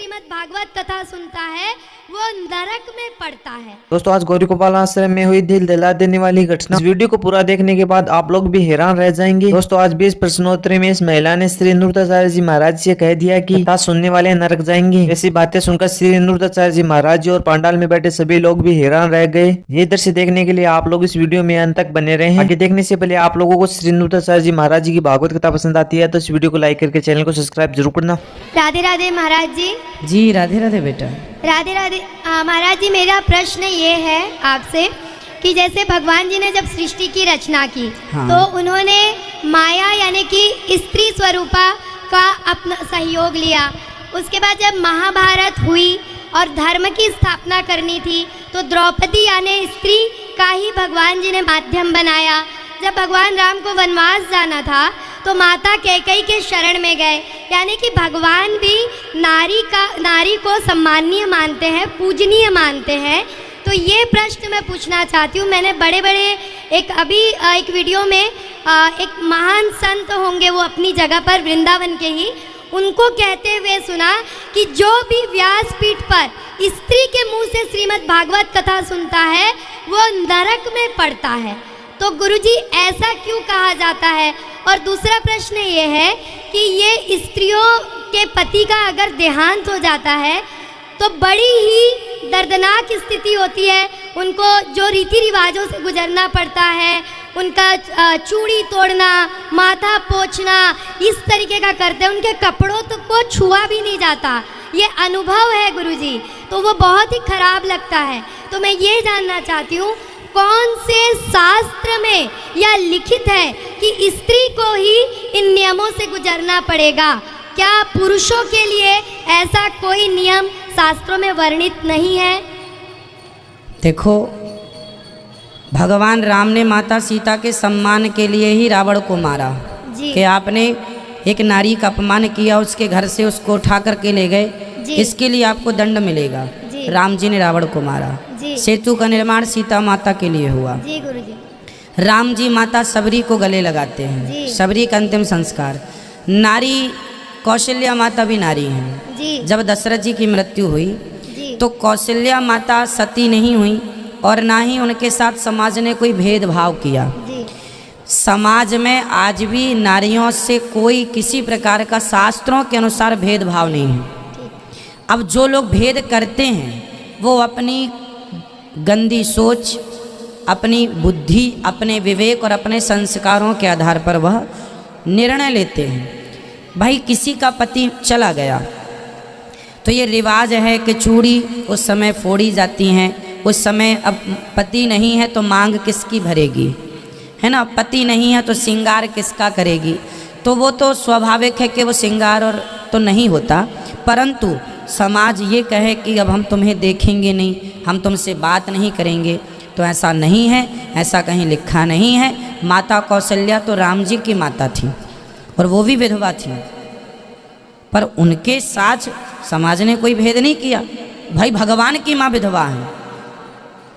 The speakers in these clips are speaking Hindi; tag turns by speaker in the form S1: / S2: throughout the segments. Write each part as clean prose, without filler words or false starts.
S1: श्रीमद् भागवत कथा सुनता है वो नरक में पड़ता है।
S2: दोस्तों आज गौरी गोपाल आश्रम में हुई दिल दहला देने वाली घटना। इस वीडियो को पूरा देखने के बाद आप लोग भी हैरान रह जाएंगे। दोस्तों आज 20 प्रश्नोत्तरी में इस महिला ने श्री नृत्याचार्य जी महाराज से कह दिया कि कथा सुनने वाले नरक जाएंगे। ऐसी बातें सुनकर श्री नृत्याचार्य जी महाराज जी और पंडाल में बैठे सभी लोग भी हैरान रह गए। ये दृश्य देखने के लिए आप लोग इस वीडियो में अंत तक बने रहे। आगे देखने से पहले आप लोगों को श्री नृत्याचार्य जी महाराज जी की भागवत कथा पसंद आती है तो इस वीडियो को लाइक करके चैनल को सब्सक्राइब जरूर करना।
S1: राधे राधे महाराज जी।
S3: जी राधे राधे बेटा।
S1: राधे राधे महाराज जी, मेरा प्रश्न ये है आपसे कि जैसे भगवान जी ने जब सृष्टि की रचना की तो उन्होंने माया यानी कि स्त्री स्वरूपा का अपना सहयोग लिया। उसके बाद जब महाभारत हुई और धर्म की स्थापना करनी थी तो द्रौपदी यानी स्त्री का ही भगवान जी ने माध्यम बनाया। जब भगवान राम को वनवास जाना था तो माता कैकेयी के शरण में गए, यानी कि भगवान भी नारी को सम्माननीय मानते हैं, पूजनीय मानते हैं। तो ये प्रश्न मैं पूछना चाहती हूँ। मैंने बड़े एक वीडियो में एक महान संत होंगे वो अपनी जगह पर वृंदावन के ही, उनको कहते हुए सुना कि जो भी व्यासपीठ पर स्त्री के मुंह से श्रीमद् भागवत कथा सुनता है वो नरक में पड़ता है। तो गुरुजी ऐसा क्यों कहा जाता है? और दूसरा प्रश्न ये है कि ये स्त्रियों के पति का अगर देहांत हो जाता है तो बड़ी ही दर्दनाक स्थिति होती है। उनको जो रीति रिवाजों से गुजरना पड़ता है, उनका चूड़ी तोड़ना, माथा पोंछना, इस तरीके का करते हैं। उनके कपड़ों तक को छुआ भी नहीं जाता। ये अनुभव है गुरुजी, तो वो बहुत ही खराब लगता है। तो मैं ये जानना चाहती हूँ कौन से शास्त्र में यह लिखित है कि स्त्री को ही इन नियमों से गुजरना पड़ेगा? क्या पुरुषों के लिए ऐसा कोई नियम शास्त्रों में वर्णित नहीं है?
S3: देखो, भगवान राम ने माता सीता के सम्मान के लिए ही रावण को मारा कि आपने एक नारी का अपमान किया, उसके घर से उसको उठा करके ले गए, इसके लिए आपको दंड मिलेगा। राम जी ने रावण को मारा। सेतु का निर्माण सीता माता के लिए हुआ।
S1: जी गुरुजी।
S3: राम जी माता सबरी को गले लगाते हैं, सबरी का अंतिम संस्कार। नारी कौशल्या माता भी नारी हैं। जब दशरथ जी की मृत्यु हुई तो कौशल्या माता सती नहीं हुई और ना ही उनके साथ समाज ने कोई भेदभाव किया। समाज में आज भी नारियों से कोई किसी प्रकार का शास्त्रों के अनुसार भेदभाव नहीं है। अब जो लोग भेद करते हैं वो अपनी गंदी सोच, अपनी बुद्धि, अपने विवेक और अपने संस्कारों के आधार पर वह निर्णय लेते हैं। भाई किसी का पति चला गया तो ये रिवाज है कि चूड़ी उस समय फोड़ी जाती हैं। उस समय अब पति नहीं है तो मांग किसकी भरेगी, है ना? पति नहीं है तो श्रृंगार किसका करेगी? तो वो तो स्वाभाविक है कि वो श्रृंगार और तो नहीं होता, परंतु समाज ये कहे कि अब हम तुम्हें देखेंगे नहीं, हम तुमसे बात नहीं करेंगे, तो ऐसा नहीं है, ऐसा कहीं लिखा नहीं है। माता कौशल्या तो राम जी की माता थी और वो भी विधवा थी, पर उनके साथ समाज ने कोई भेद नहीं किया। भाई भगवान की माँ विधवा है,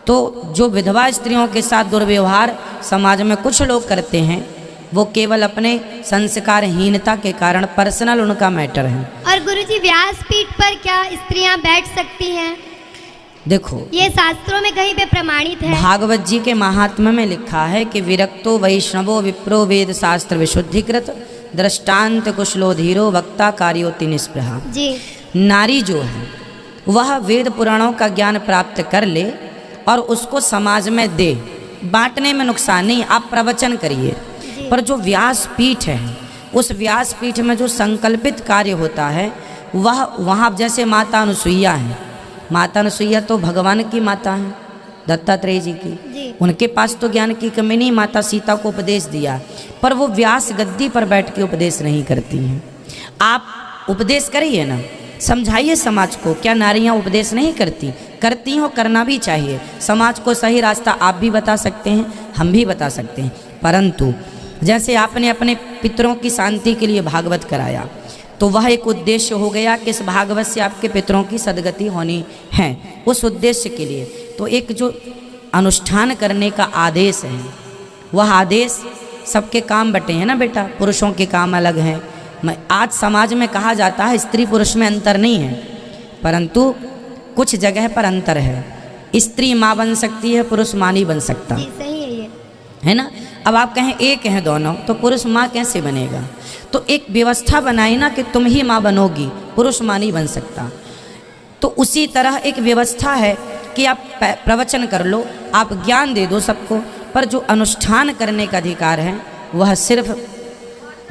S3: तो जो विधवा स्त्रियों के साथ दुर्व्यवहार समाज में कुछ लोग करते हैं वो केवल अपने संस्कारहीनता के कारण पर्सनल उनका मैटर है।
S1: और गुरुजी व्यासपीठ पर क्या स्त्रियां बैठ सकती हैं?
S3: देखो,
S1: ये शास्त्रों में कहीं पे प्रमाणित है?
S3: भागवत जी के महात्म्य में लिखा है कि विरक्तो वैष्णवो विप्रो वेद शास्त्र विशुद्धिकृत दृष्टांत कुशलो धीरो वक्ता कार्योति निष्प्रहा।
S1: जी।
S3: नारी जो है वह वेद पुराणों का ज्ञान प्राप्त कर ले और उसको समाज में दे। बांटने में नुकसान नहीं, आप प्रवचन करिए, पर जो व्यासपीठ है उस व्यासपीठ में जो संकल्पित कार्य होता है वह वहाँ, जैसे माता अनुसुईया है, माता अनुसुईया तो भगवान की माता है, दत्तात्रेय जी की, उनके पास तो ज्ञान की कमी नहीं, माता सीता को उपदेश दिया, पर वो व्यास गद्दी पर बैठ के उपदेश नहीं करती हैं। आप उपदेश करिए ना, समझाइए समाज को। क्या नारियां उपदेश नहीं करती? करती हो, करना भी चाहिए। समाज को सही रास्ता आप भी बता सकते हैं, हम भी बता सकते हैं, परंतु जैसे आपने अपने पितरों की शांति के लिए भागवत कराया तो वह एक उद्देश्य हो गया कि इस भागवत से आपके पितरों की सदगति होनी है। उस उद्देश्य के लिए तो एक जो अनुष्ठान करने का आदेश है वह आदेश सबके काम बटे हैं ना बेटा, पुरुषों के काम अलग हैं। आज समाज में कहा जाता है स्त्री पुरुष में अंतर नहीं है, परंतु कुछ जगह पर अंतर है। स्त्री माँ बन सकती है, पुरुष माँ नहीं बन सकता,
S1: जी सही है ये,
S3: है ना। अब आप कहें एक हैं दोनों, तो पुरुष माँ कैसे बनेगा? तो एक व्यवस्था बनाई ना कि तुम ही माँ बनोगी, पुरुष माँ नहीं बन सकता। तो उसी तरह एक व्यवस्था है कि आप प्रवचन कर लो, आप ज्ञान दे दो सबको, पर जो अनुष्ठान करने का अधिकार है वह सिर्फ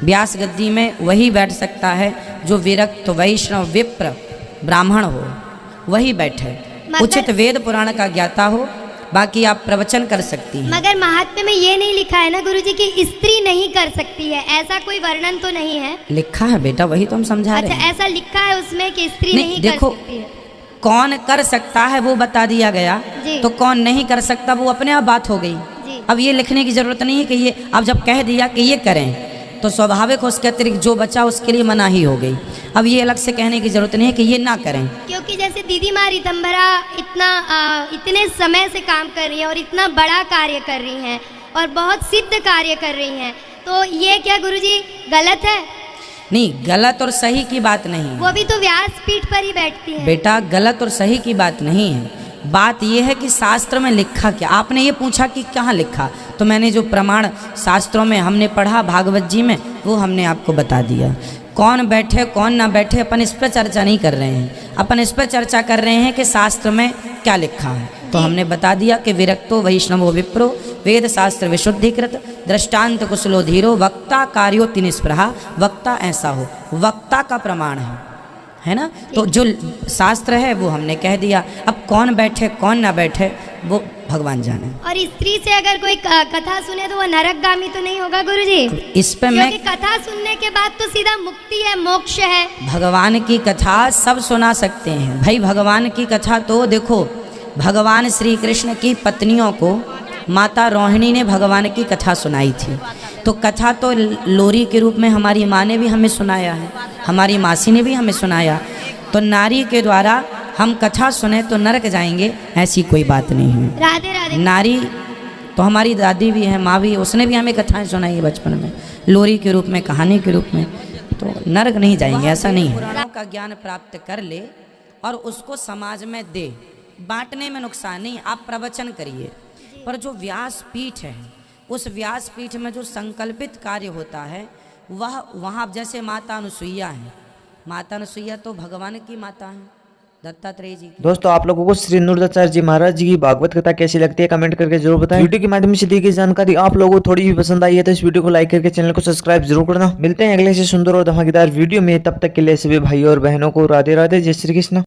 S3: व्यास गद्दी में वही बैठ सकता है जो विरक्त वैष्णव विप्र ब्राह्मण हो, वही बैठे, उचित वेद पुराण का ज्ञाता हो। बाकी आप प्रवचन कर सकती हैं।
S1: मगर महात्म्य में ये नहीं लिखा है ना गुरुजी कि स्त्री नहीं कर सकती है, ऐसा कोई वर्णन तो नहीं है।
S3: लिखा है बेटा, वही तो हम समझा रहे हैं।
S1: अच्छा, ऐसा लिखा है उसमें कि स्त्री नहीं
S3: देखो,
S1: कर सकती है।
S3: कौन कर सकता है वो बता दिया गया, तो कौन नहीं कर सकता वो अपने आप बात हो गई। अब ये लिखने की जरूरत नहीं है कि ये, अब जब कह दिया कि ये करें तो स्वाभाविक हो, उसके अतिरिक्त जो बचा उसके लिए मनाही हो गई। अब ये अलग से कहने की जरूरत नहीं है कि ये ना करें।
S1: क्योंकि जैसे दीदी माँ रितंभरा इतने समय से काम कर रही है और इतना बड़ा कार्य कर रही हैं और बहुत सिद्ध कार्य कर रही हैं, तो ये क्या गुरुजी गलत है?
S3: नहीं, गलत और सही की बात नहीं है।
S1: वो भी तो व्यास पीठ पर ही बैठती है।
S3: बेटा गलत और सही की बात नहीं है, बात यह है कि शास्त्र में लिखा क्या। आपने ये पूछा कि कहाँ लिखा, तो मैंने जो प्रमाण शास्त्रों में हमने पढ़ा भागवत जी में वो हमने आपको बता दिया। कौन बैठे कौन ना बैठे अपन इस पर चर्चा नहीं कर रहे हैं, अपन इस पर चर्चा कर रहे हैं कि शास्त्र में क्या लिखा है। तो हमने बता दिया कि विरक्तो वैष्णवो विप्रो वेद शास्त्र विशुद्धिकृत दृष्टांत कुशलो धीरो वक्ता कार्यो तिनिस्पृहा। वक्ता ऐसा हो, वक्ता का प्रमाण है ना। तो जो शास्त्र है वो हमने कह दिया। अब कौन बैठे कौन ना बैठे वो भगवान जाने।
S1: और स्त्री से अगर कोई कथा सुने तो वो नरकगामी तो नहीं होगा गुरुजी?
S3: इस पे मैं,
S1: कथा सुनने के बाद तो सीधा मुक्ति है, मोक्ष है।
S3: भगवान की कथा सब सुना सकते हैं भाई। भगवान की कथा तो देखो, भगवान श्री कृष्ण की पत्नियों को माता रोहिणी ने भगवान की कथा सुनाई थी। तो कथा तो लोरी के रूप में हमारी माँ ने भी हमें सुनाया है, हमारी मासी ने भी हमें सुनाया। तो नारी के द्वारा हम कथा सुने तो नरक जाएंगे, ऐसी कोई बात नहीं है।
S1: राधे राधे। नारी
S3: तो हमारी दादी भी है, माँ भी, उसने भी हमें कथाएं सुनाई है बचपन में, लोरी के रूप में, कहानी के रूप में। तो नरक नहीं जाएंगे, ऐसा नहीं है। पुराणों का ज्ञान प्राप्त कर ले और उसको समाज में दे, बांटने में नुकसान नहीं। आप प्रवचन करिए, पर जो व्यास पीठ है उस व्यास पीठ में जो संकल्पित कार्य होता है वह वहाँ, जैसे माता अनुसुईया है, माता अनुसुईया तो भगवान की माता है, दत्तात्रेय जी की।
S2: दोस्तों आप लोगों को श्री नूरदाचार्य जी महाराज जी की भागवत कथा कैसी लगती है कमेंट करके जरूर बताएं। वीडियो के माध्यम से दी गई जानकारी आप लोगों को थोड़ी भी पसंद आई है तो इस वीडियो को लाइक करके चैनल को सब्सक्राइब जरूर करना। मिलते हैं अगले से सुंदर और धमाकेदार वीडियो में, तब तक के लिए सभी भाइयों और बहनों को राधे राधे, जय श्री कृष्ण।